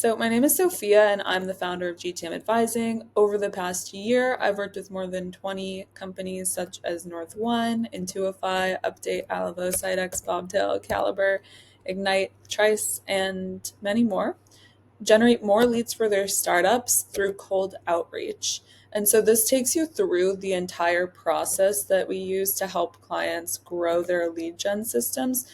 So, my name is Sophia, and I'm the founder of GTM Advising. Over the past year, I've worked with more than 20 companies such as North One, Intuify, Update, Alavo, Sitex, Bobtail, Caliber, Ignite, Trice, and many more generate more leads for their startups through cold outreach. And so this takes you through the entire process that we use to help clients grow their lead gen systems.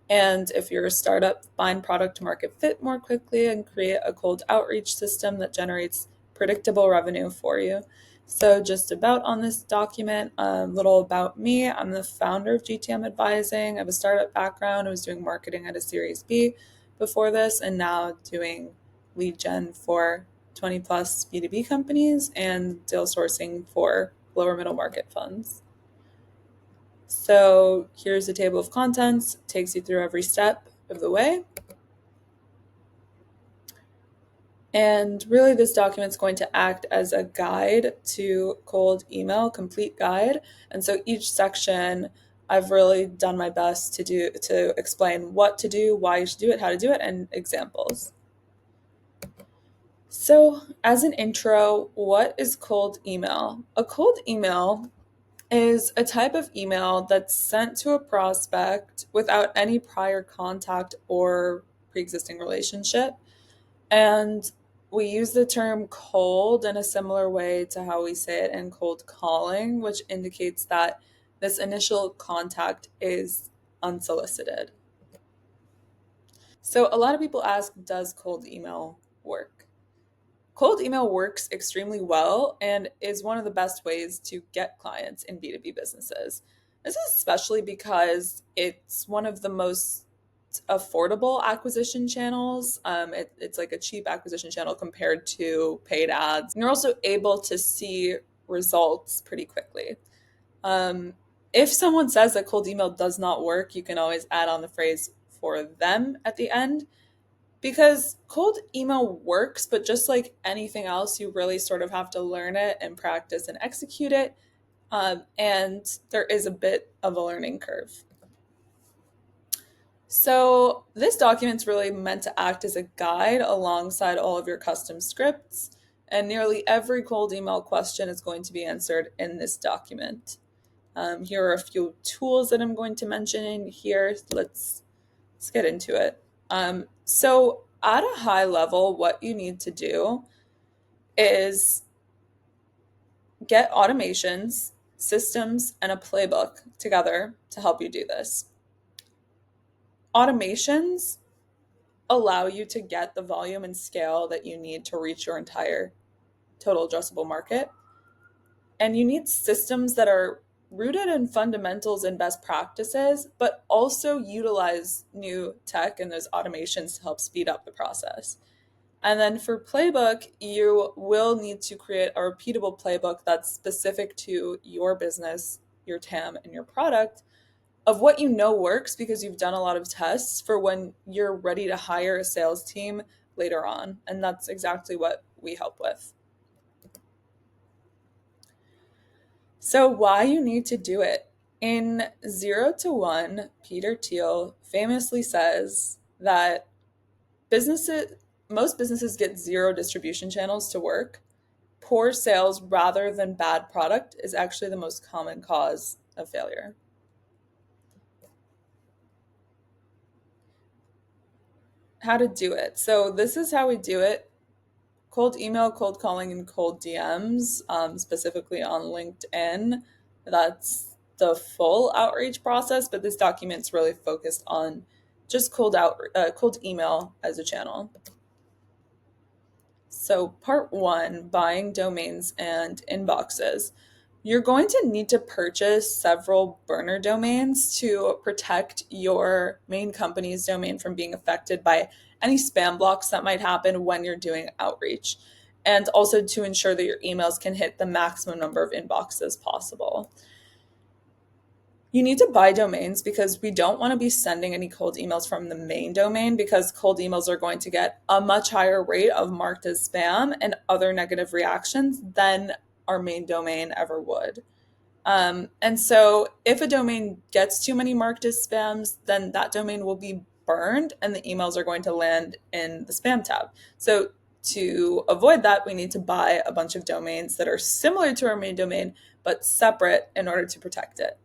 And if you're a startup, find product market fit more quickly and create a cold outreach system that generates predictable revenue for you. So, just about on this document, a little about me. I'm the founder of GTM Advising. I have a startup background. I was doing marketing at a Series B before this, and now doing lead gen for 20 plus B2B companies and deal sourcing for lower middle market funds. So here's a table of contents, takes you through every step of the way. And really this document's going to act as a guide to cold email, complete guide. And so each section I've really done my best to explain what to do, why you should do it, how to do it, and examples. So, as an intro, what is cold email? A cold email is a type of email that's sent to a prospect without any prior contact or pre-existing relationship. And we use the term cold in a similar way to how we say it in cold calling, which indicates that this initial contact is unsolicited. So a lot of people ask, does cold email work? Cold email works extremely well and is one of the best ways to get clients in B2B businesses. This is especially because it's one of the most affordable acquisition channels. It's like a cheap acquisition channel compared to paid ads. And you're also able to see results pretty quickly. If someone says that cold email does not work, you can always add on the phrase for them at the end, because cold email works, but just like anything else, you really sort of have to learn it and practice and execute it. And there is a bit of a learning curve. So this document's really meant to act as a guide alongside all of your custom scripts, and nearly every cold email question is going to be answered in this document. Here are a few tools that I'm going to mention in here. Let's get into it. So at a high level, what you need to do is get automations, systems, and a playbook together to help you do this. Automations allow you to get the volume and scale that you need to reach your entire total addressable market. And you need systems that are rooted in fundamentals and best practices, but also utilize new tech and those automations to help speed up the process. And then for playbook, you will need to create a repeatable playbook that's specific to your business, your TAM, and your product, of what you know works because you've done a lot of tests for when you're ready to hire a sales team later on. And that's exactly what we help with. So why you need to do it. In 0 to 1, Peter Thiel famously says that most businesses get 0 distribution channels to work. Poor sales rather than bad product is actually the most common cause of failure. How to do it. So this is how we do it. Cold email, cold calling, and cold DMs, specifically on LinkedIn. That's the full outreach process, but this document's really focused on just cold email as a channel. So part 1, buying domains and inboxes. You're going to need to purchase several burner domains to protect your main company's domain from being affected by any spam blocks that might happen when you're doing outreach, and also to ensure that your emails can hit the maximum number of inboxes possible. You need to buy domains because we don't want to be sending any cold emails from the main domain, because cold emails are going to get a much higher rate of marked as spam and other negative reactions than our main domain ever would. And so if a domain gets too many marked as spams, then that domain will be burned and the emails are going to land in the spam tab. So to avoid that, we need to buy a bunch of domains that are similar to our main domain, but separate in order to protect it.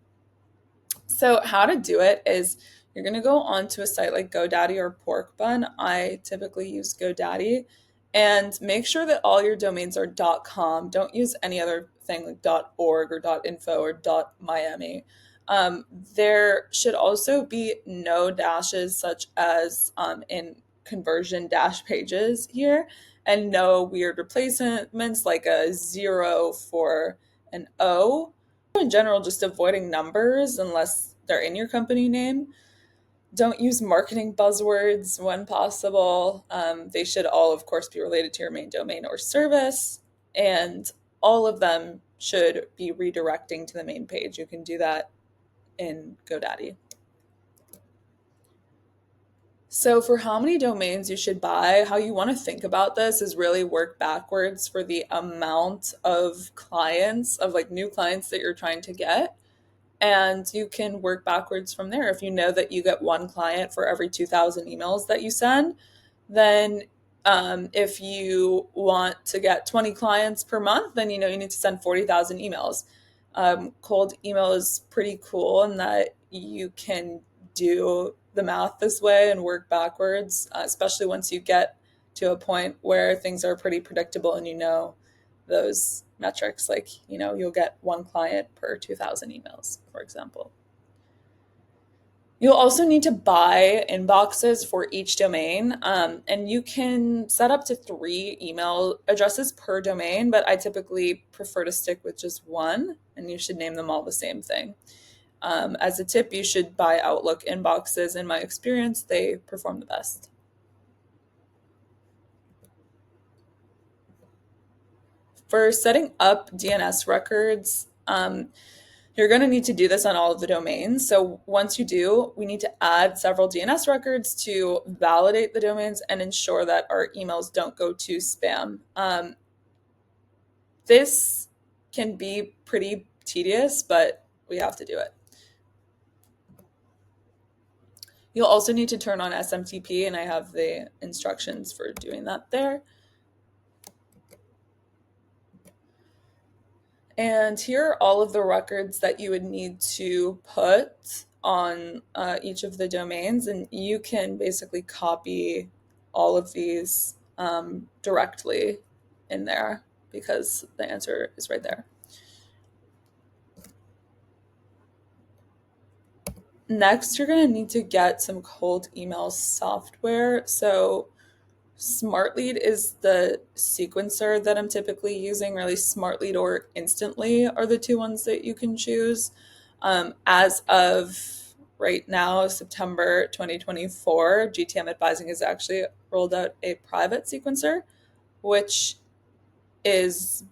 So how to do it is you're going to go onto a site like GoDaddy or Porkbun. I typically use GoDaddy, and make sure that all your domains are .com. Don't use any other thing like .org or .info or .miami. There should also be no dashes such as in conversion dash pages here, and no weird replacements like a 0 for an O. In general, just avoiding numbers unless they're in your company name. Don't use marketing buzzwords when possible. They should all, of course, be related to your main domain or service, and all of them should be redirecting to the main page. You can do that in GoDaddy. So for how many domains you should buy, how you want to think about this is really work backwards for the amount of clients, of like new clients that you're trying to get. And you can work backwards from there. If you know that you get one client for every 2,000 emails that you send, then if you want to get 20 clients per month, then you know you need to send 40,000 emails. Cold email is pretty cool in that you can do the math this way and work backwards, especially once you get to a point where things are pretty predictable and you know those metrics, like, you know, you'll get one client per 2,000 emails, for example. You'll also need to buy inboxes for each domain, and you can set up to 3 email addresses per domain, but I typically prefer to stick with just one, and you should name them all the same thing. As a tip, you should buy Outlook inboxes. In my experience, they perform the best. For setting up DNS records, you're going to need to do this on all of the domains. So once you do, we need to add several DNS records to validate the domains and ensure that our emails don't go to spam. This can be pretty tedious, but we have to do it. You'll also need to turn on SMTP, and I have the instructions for doing that there. And here are all of the records that you would need to put on each of the domains. And you can basically copy all of these directly in there because the answer is right there. Next, you're going to need to get some cold email software. So Smartlead is the sequencer that I'm typically using. Really, Smartlead or Instantly are the two ones that you can choose. As of right now, September 2024, GTM Advising has actually rolled out a private sequencer, which is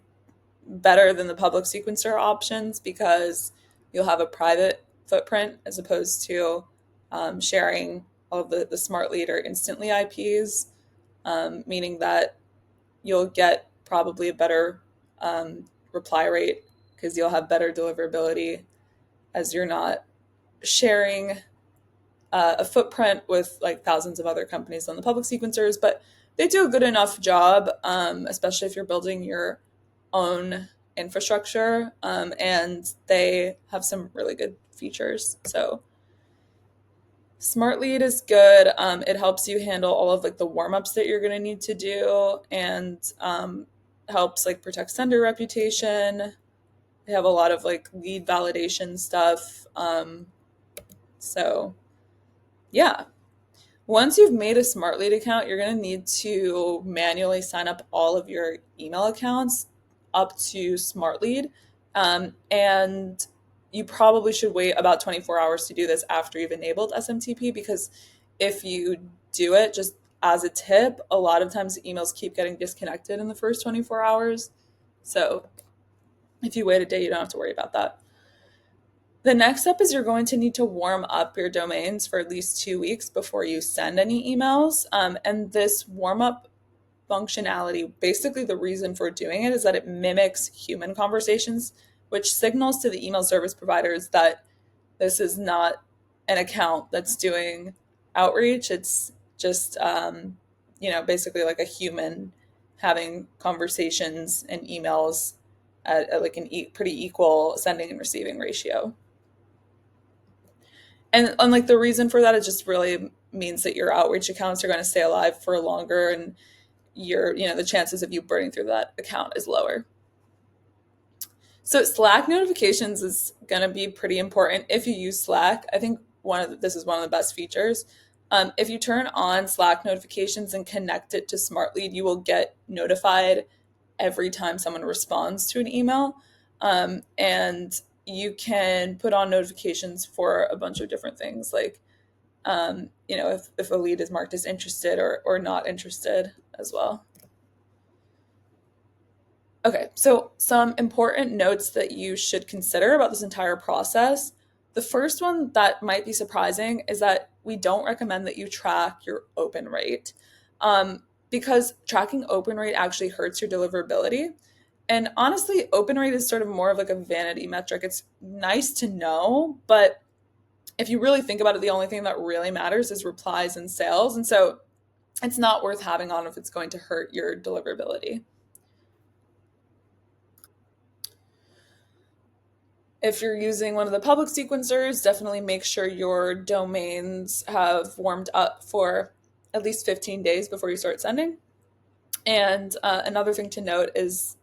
better than the public sequencer options because you'll have a private footprint as opposed to sharing all of the Smartlead or Instantly IPs. Meaning that you'll get probably a better reply rate because you'll have better deliverability as you're not sharing a footprint with like thousands of other companies on the public sequencers, but they do a good enough job, especially if you're building your own infrastructure, and they have some really good features. So Smartlead is good. It helps you handle all of like the warm-ups that you're going to need to do, and helps like protect sender reputation. They have a lot of like lead validation stuff. So yeah, once you've made a Smartlead account, you're going to need to manually sign up all of your email accounts up to Smartlead, and you probably should wait about 24 hours to do this after you've enabled SMTP, because if you do it, just as a tip, a lot of times the emails keep getting disconnected in the first 24 hours. So if you wait a day, you don't have to worry about that. The next step is you're going to need to warm up your domains for at least 2 weeks before you send any emails. And this warm up functionality, basically the reason for doing it is that it mimics human conversations, which signals to the email service providers that this is not an account that's doing outreach. It's just, basically like a human having conversations and emails at like pretty equal sending and receiving ratio. And like the reason for that, it just really means that your outreach accounts are going to stay alive for longer, and the chances of you burning through that account is lower. So Slack notifications is going to be pretty important if you use Slack. I think this is one of the best features. If you turn on Slack notifications and connect it to Smart Lead, you will get notified every time someone responds to an email. And you can put on notifications for a bunch of different things, like if a lead is marked as interested or not interested as well. Okay, so some important notes that you should consider about this entire process. The first one that might be surprising is that we don't recommend that you track your open rate, because tracking open rate actually hurts your deliverability. And honestly, open rate is sort of more of like a vanity metric. It's nice to know, but if you really think about it, the only thing that really matters is replies and sales. And so it's not worth having on if it's going to hurt your deliverability. If you're using one of the public sequencers, definitely make sure your domains have warmed up for at least 15 days before you start sending. And another thing to note is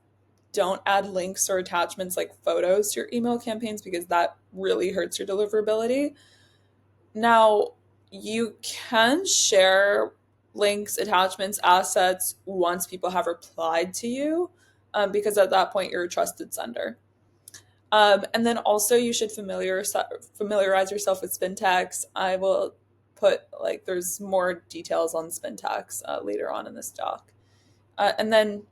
don't add links or attachments like photos to your email campaigns, because that really hurts your deliverability. Now, you can share links, attachments, assets once people have replied to you, because at that point you're a trusted sender. And then also you should familiarize yourself with spin tags. I will put there's more details on spin tags later on in this doc. And then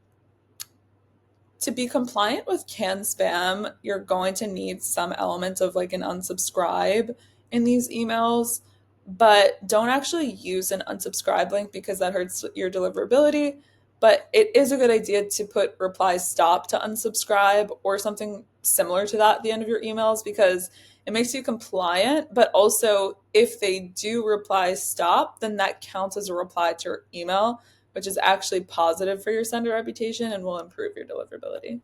to be compliant with CAN spam, you're going to need some element of like an unsubscribe in these emails, but don't actually use an unsubscribe link because that hurts your deliverability. But it is a good idea to put reply stop to unsubscribe or something similar to that at the end of your emails, because it makes you compliant. But also, if they do reply stop, then that counts as a reply to your email, which is actually positive for your sender reputation and will improve your deliverability.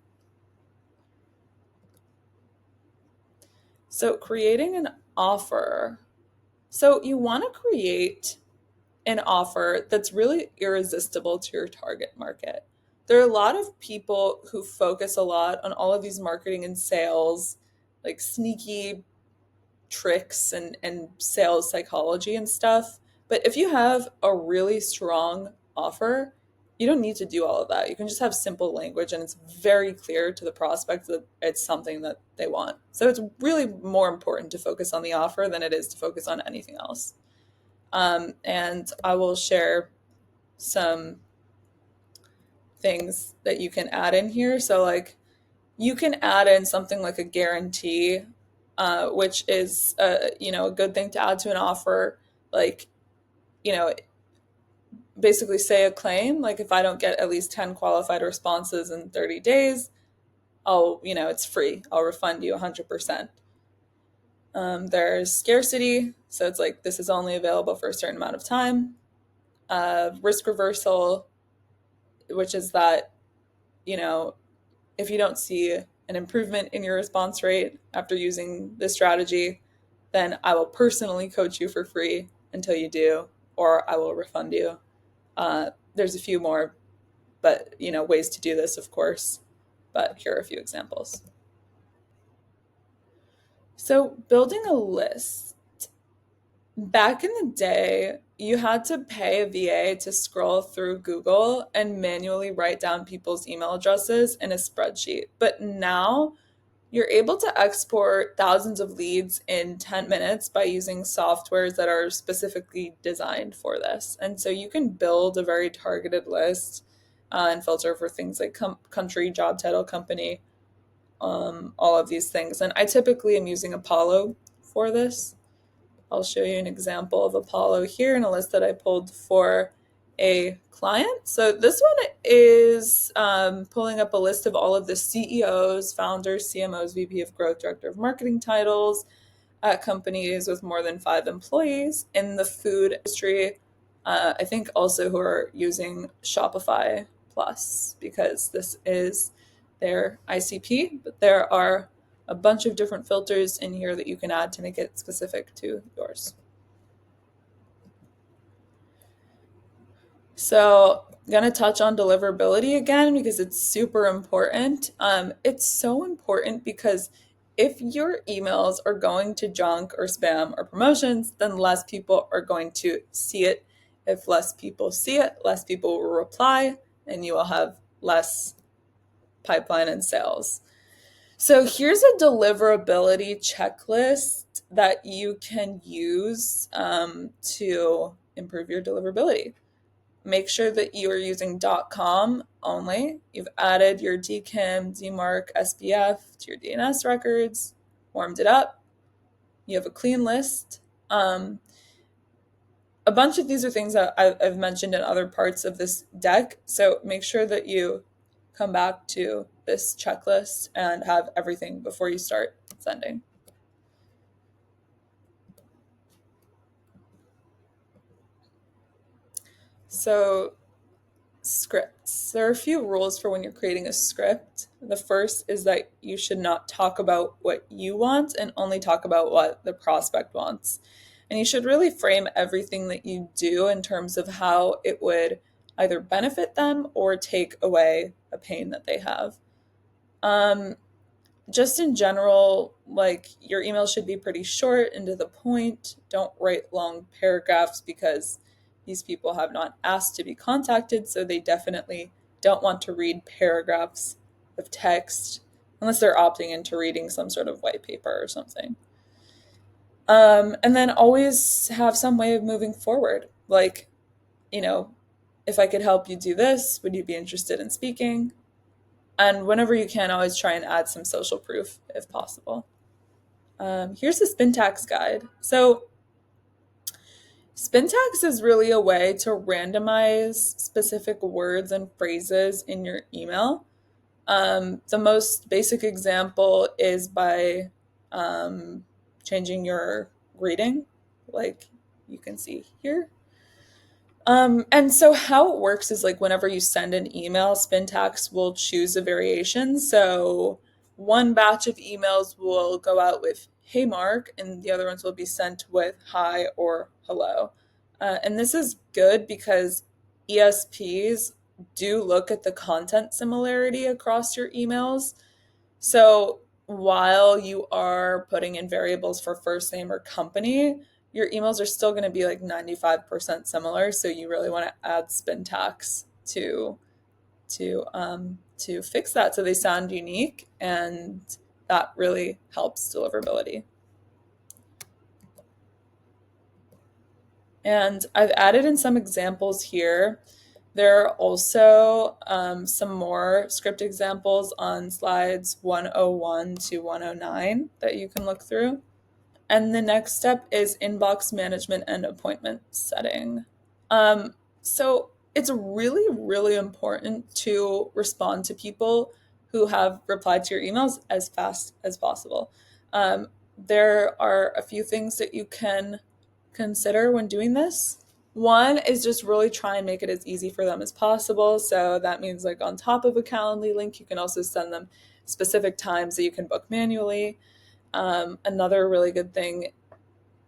So creating an offer. So you want to create an offer that's really irresistible to your target market. There are a lot of people who focus a lot on all of these marketing and sales, like sneaky tricks and sales psychology and stuff. But if you have a really strong offer, you don't need to do all of that. You can just have simple language and it's very clear to the prospect that it's something that they want. So it's really more important to focus on the offer than it is to focus on anything else. And I will share some things that you can add in here. So you can add in something like a guarantee, which is a good thing to add to an offer. Like, basically say a claim, like if I don't get at least 10 qualified responses in 30 days, it's free. I'll refund you 100%. There's scarcity. So it's like, this is only available for a certain amount of time. Risk reversal, which is that, if you don't see an improvement in your response rate after using this strategy, then I will personally coach you for free until you do, or I will refund you. There's a few more, but ways to do this, of course. But here are a few examples. So building a list. Back in the day, you had to pay a VA to scroll through Google and manually write down people's email addresses in a spreadsheet. But now you're able to export thousands of leads in 10 minutes by using softwares that are specifically designed for this. And so you can build a very targeted list and filter for things like country, job title, company, all of these things. And I typically am using Apollo for this. I'll show you an example of Apollo here in a list that I pulled for a client. So this one is pulling up a list of all of the CEOs, founders, CMOs, VP of Growth, Director of Marketing titles at companies with more than 5 employees in the food industry. I think also who are using Shopify Plus because this is their ICP, but there are a bunch of different filters in here that you can add to make it specific to yours. So I'm going to touch on deliverability again because it's super important. It's so important because if your emails are going to junk or spam or promotions, then less people are going to see it. If less people see it, less people will reply, and you will have less pipeline and sales. So here's a deliverability checklist that you can use to improve your deliverability. Make sure that you are using .com only. You've added your DKIM, DMARC, SPF to your DNS records, warmed it up. You have a clean list. A bunch of these are things that I've mentioned in other parts of this deck. So make sure that you come back to this checklist and have everything before you start sending. So scripts. There are a few rules for when you're creating a script. The first is that you should not talk about what you want and only talk about what the prospect wants. And you should really frame everything that you do in terms of how it would either benefit them or take away a pain that they have. Just in general, like your email should be pretty short and to the point. Don't write long paragraphs because these people have not asked to be contacted, so they definitely don't want to read paragraphs of text unless they're opting into reading some sort of white paper or something. And then always have some way of moving forward. Like, if I could help you do this, would you be interested in speaking? And whenever you can, always try and add some social proof if possible. Here's the Spintax guide. So Spintax is really a way to randomize specific words and phrases in your email. The most basic example is by changing your greeting, like you can see here. And so how it works is like whenever you send an email, Spintax will choose a variation. So one batch of emails will go out with "Hey Mark," and the other ones will be sent with "Hi" or "Hello." And this is good because ESPs do look at the content similarity across your emails. So while you are putting in variables for first name or company, your emails are still going to be like 95% similar. So you really want to add Spintax to fix that so they sound unique, and that really helps deliverability. And I've added in some examples here. There are also some more script examples on slides 101 to 109 that you can look through. And the next step is inbox management and appointment setting. So it's really, really important to respond to people who have replied to your emails as fast as possible. There are a few things that you can consider when doing this. One is just really try and make it as easy for them as possible. So that means like on top of a Calendly link, you can also send them specific times that you can book manually. Another really good thing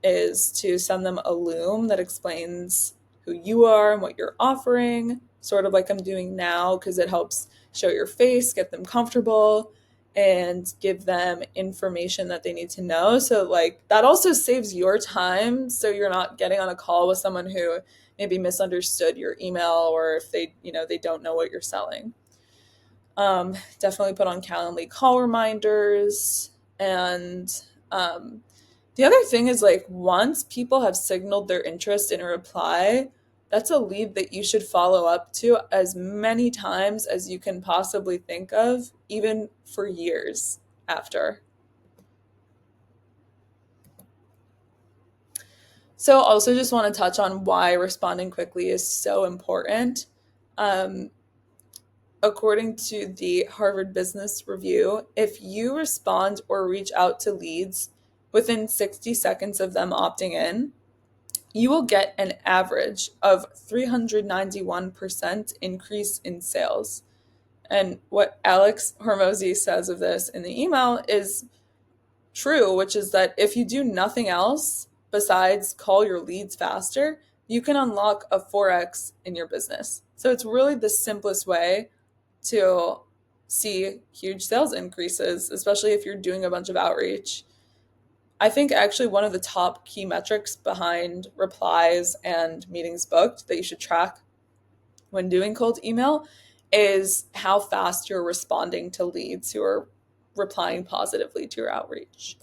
is to send them a loom that explains who you are and what you're offering, sort of like I'm doing now, because it helps show your face, get them comfortable, and give them information that they need to know. So like that also saves your time, so you're not getting on a call with someone who maybe misunderstood your email, or if they don't know what you're selling. Definitely put on Calendly call reminders. And the other thing is like once people have signaled their interest in a reply, that's a lead that you should follow up to as many times as you can possibly think of, even for years after. So also just want to touch on why responding quickly is so important. According to the Harvard Business Review, if you respond or reach out to leads within 60 seconds of them opting in, you will get an average of 391% increase in sales. And what Alex Hormozy says of this in the email is true, which is that if you do nothing else besides call your leads faster, you can unlock a 4x in your business. So it's really the simplest way to see huge sales increases, especially if you're doing a bunch of outreach. I think actually one of the top key metrics behind replies and meetings booked that you should track when doing cold email is how fast you're responding to leads who are replying positively to your outreach.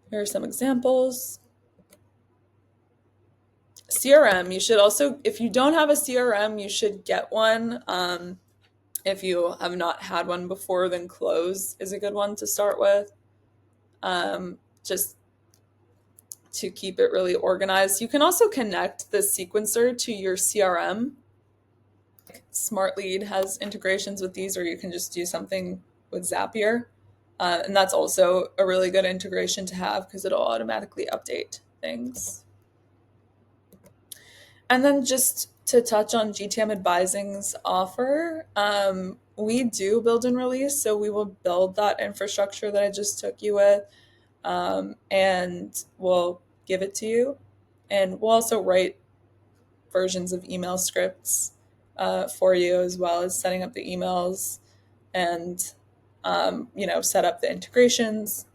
Here are some examples. CRM, you should also, if you don't have a CRM, you should get one. If you have not had one before, then Close is a good one to start with. Just to keep it really organized. You can also connect the sequencer to your CRM. Smart Lead has integrations with these, or you can just do something with Zapier. And that's also a really good integration to have because it'll automatically update things. And then just to touch on GTM Advising's offer, we do build and release, so we will build that infrastructure that I just took you with, and we'll give it to you. And we'll also write versions of email scripts for you, as well as setting up the emails and set up the integrations.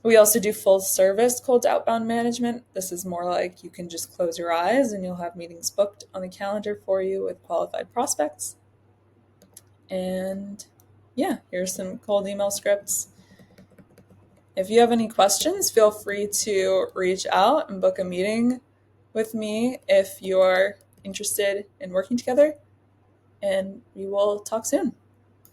We also do full service cold outbound management. This is more like you can just close your eyes and you'll have meetings booked on the calendar for you with qualified prospects. And yeah, here's some cold email scripts. If you have any questions, feel free to reach out and book a meeting with me if you're interested in working together. And we will talk soon.